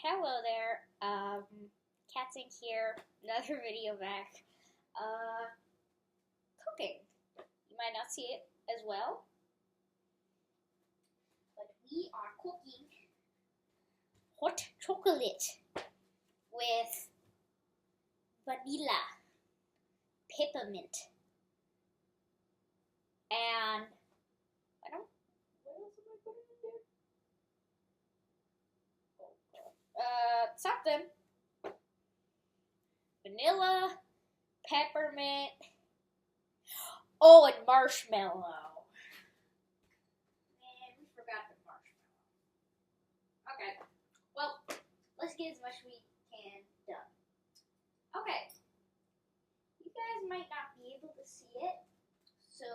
Hello there, Katzing here, another video back. Cooking. You might not see it as well, but we are cooking hot chocolate with vanilla, peppermint, and what else am I putting in there? Something. Vanilla, peppermint, and marshmallow. Man, we forgot the marshmallow. Okay, well, let's get as much as we can done. Okay, you guys might not be able to see it, so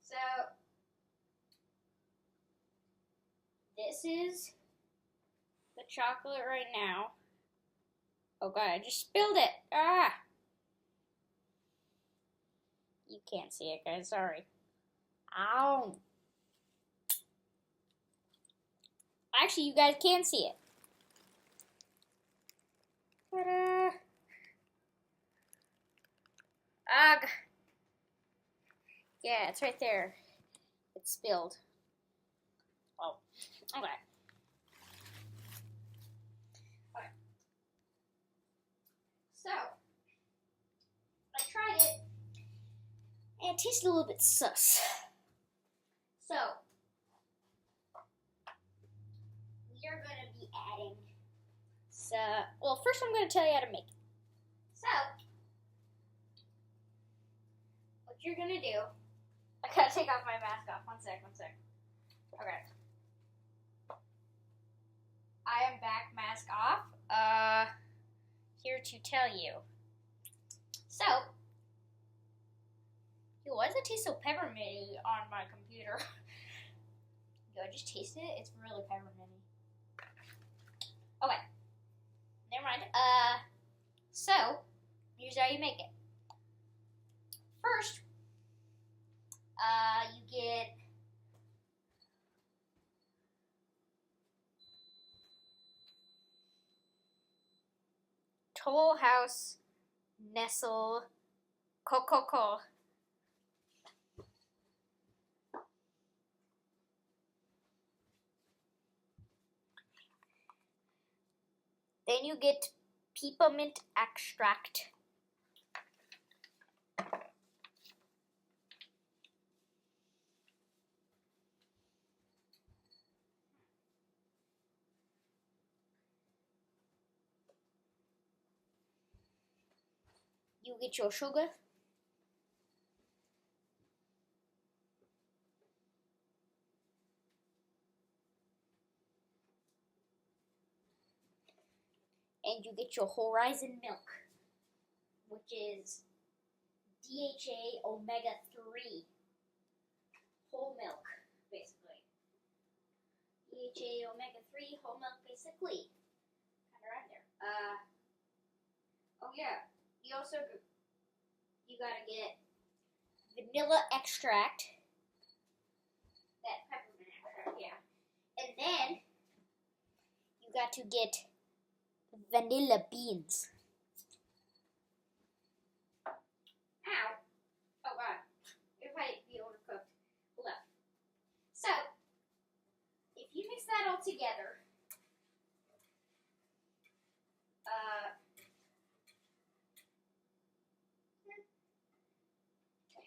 so this is the chocolate right now. Oh god, I just spilled it. Ah! You can't see it, guys. Sorry. Ow. Actually, you guys can see it. Ta-da! Ugh. Yeah, it's right there. It's spilled. Oh, okay. So, I tried it, and it tasted a little bit sus. So, we are going to be adding well, first I'm going to tell you how to make it. So, what you're going to do, I got to take off my mask off. One sec. Okay. I am back, mask off. Here to tell you. So, why does it taste so pepperminty on my computer? Yo, I just tasted it. It's really pepperminty. Okay. Never mind. So, here's how you make it. First, you get Toll House Nestle Cocoa. Then you get peppermint extract. You get your sugar. And you get your Horizon milk, which is DHA omega-3 whole milk, basically. DHA omega-3 whole milk, basically. Kind of right there. Oh yeah. You gotta get vanilla extract. That peppermint extract, yeah. And then you got to get vanilla beans. Ow. Oh god. It might be overcooked. Hold up. So, if you mix that all together,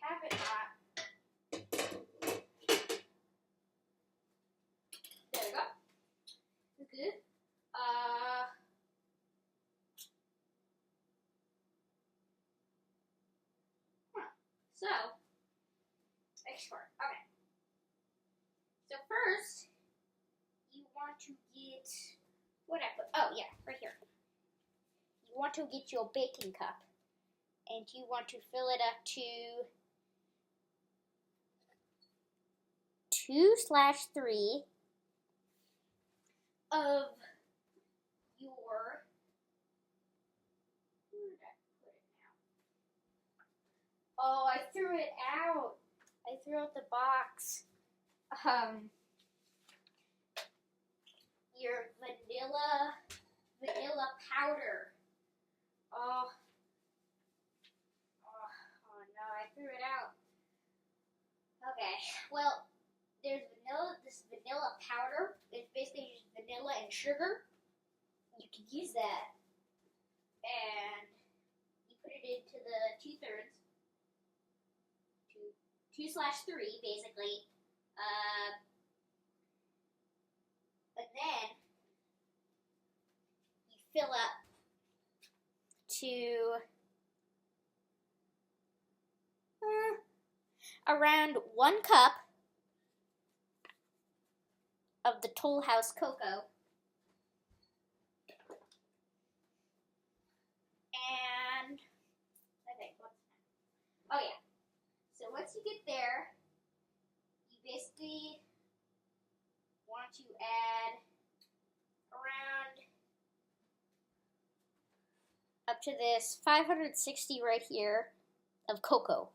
have it hot. There we go. It's good. So, export. Okay. So first, you want to get what I put. Oh yeah, right here. You want to get your baking cup, and you want to fill it up to 2/3 of your. Where did I put it now? Oh, I threw it out. I threw out the box. Your vanilla powder. Oh no, I threw it out. Okay, well, there's this vanilla powder. It's basically just vanilla and sugar. You can use that, and you put it into the 2/3, 2/3, basically. And then you fill up to around 1 cup of the Toll House cocoa. And I think oh yeah. So once you get there, you basically want to add around up to this 560 right here of cocoa.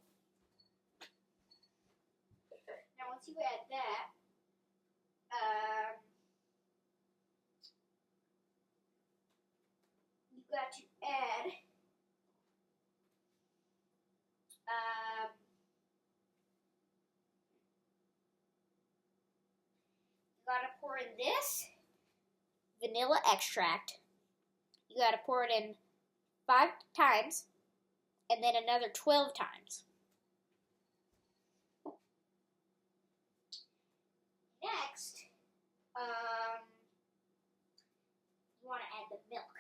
Now once you add that, you got to add you gotta pour in this vanilla extract. You gotta pour it in 5 times and then another 12 times. Next, you want to add the milk.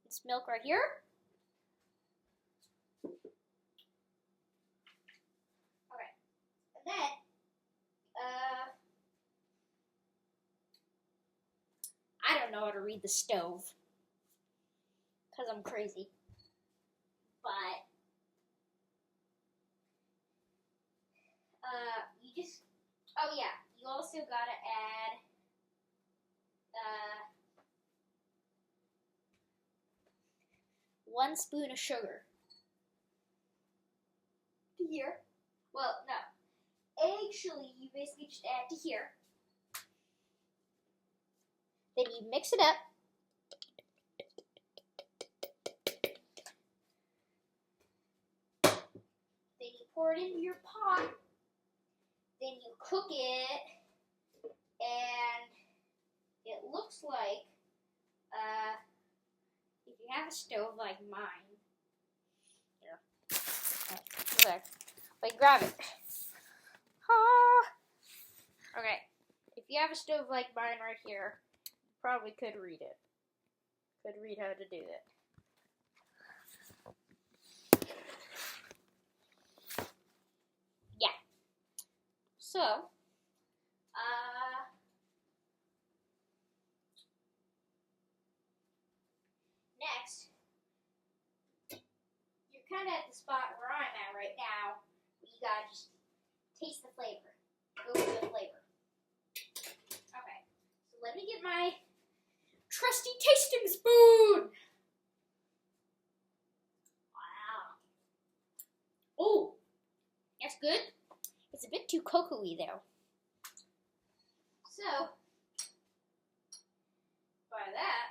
This milk right here. Okay, and then I don't know how to read the stove because I'm crazy, but you just, oh yeah, you also gotta add 1 spoon of sugar to here. Well, no, actually, you basically just add to here. Then you mix it up. Then you pour it into your pot. Then you cook it, and it looks like, if you have a stove like mine, here, there, like grab it. Okay, if you have a stove like mine right here, you probably could read it. Could read how to do it. So, next, you're kind of at the spot where I'm at right now, where you gotta just taste the flavor. Go for the flavor. Okay, so let me get my trusty tasting spoon. Wow. Oh, that's good. It's a bit too cocoa-y though. So, by that,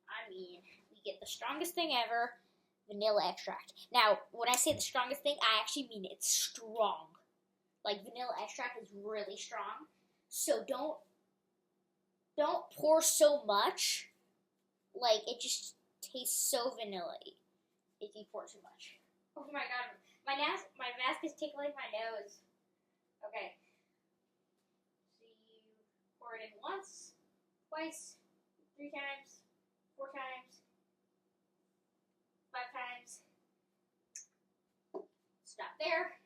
I mean, we get the strongest thing ever, vanilla extract. Now, when I say the strongest thing, I actually mean it's strong. Like, vanilla extract is really strong. So don't pour so much. Like, it just tastes so vanilla-y if you pour too much. Oh my god. My mask is tickling my nose. Okay. So you pour it in once, twice, 3 times, 4 times, 5 times. Stop there.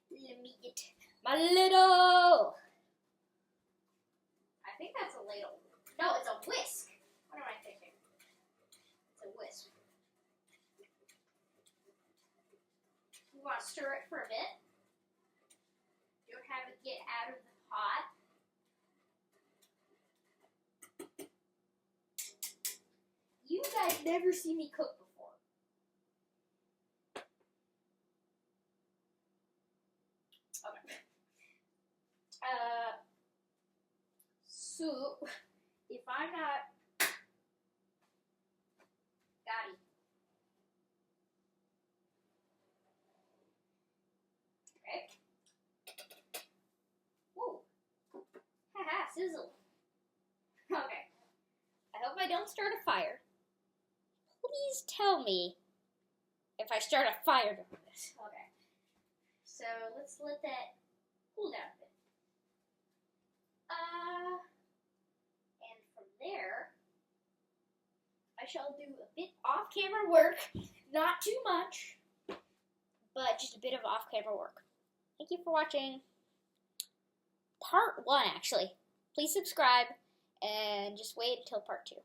Let me get my ladle. I think that's a ladle. No, it's a whisk. What am I thinking? It's a whisk. You want to stir it for a bit. Don't have it get out of the pot. You guys never see me cook before. So, if I'm not... Got it. Okay. Whoa. Haha, sizzle. Okay. I hope I don't start a fire. Please tell me if I start a fire doing this. Okay. So, let's let that cool down a bit. And from there, I shall do a bit off-camera work. Not too much, but just a bit of off-camera work. Thank you for watching part 1, actually. Please subscribe, and just wait until part 2.